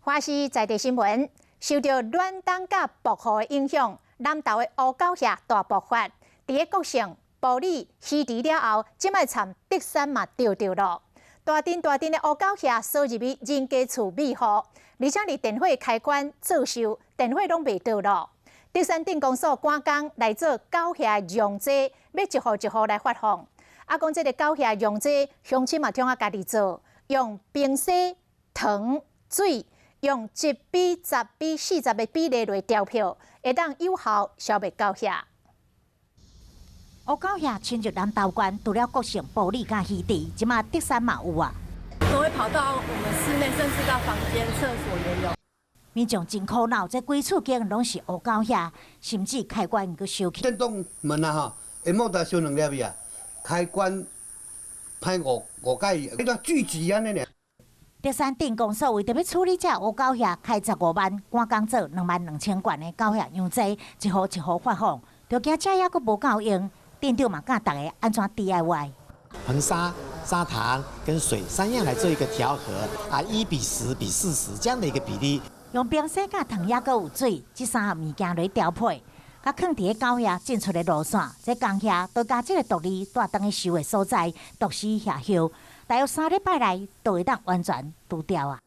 华视在地新闻，受到暖冬甲暴雨的影响，南投的乌狗蟹大爆发。伫个国盛、埔里稀除了后，即摆参德山嘛钓着咯。大阵的乌狗蟹扫入去人家厝灭火，而且离电火开关作秀，电火拢袂倒咯。德山镇公所赶工来做狗蟹养济，要一户一户来发放。讲这个狗蟹养济，乡亲嘛通啊家己做，用冰洗、糖、水。用1比10比40的比例来调配，会当有效消灭狗蟹。乌狗蟹侵入南投县，除了国盛、埔里甲稀地，即马德山嘛有啊。都会跑到我们室内，甚至到房间、厕所也有。民众真苦恼，这规厝间拢是乌狗蟹，甚至开关阁烧起。电动门啊吼，下末才烧2粒去啊，开关歹误解，迄个聚集安尼呢。德山镇公所为着要处理这乌狗蟹，开15万，赶工做22000罐的狗蟹养济，一户一户发放，就惊这还阁无够用。店长嘛教大家安怎 DIY。硼砂、砂糖跟水3样来做一个调和，1比10比40这样的一个比例。用冰洗甲糖也阁有水，这3项物件来调配，甲放伫个狗蟹进出的路线，这工蟹都加这个毒力带当去收的所在，毒死蟹后。大约3礼拜内都会当完全除掉啊！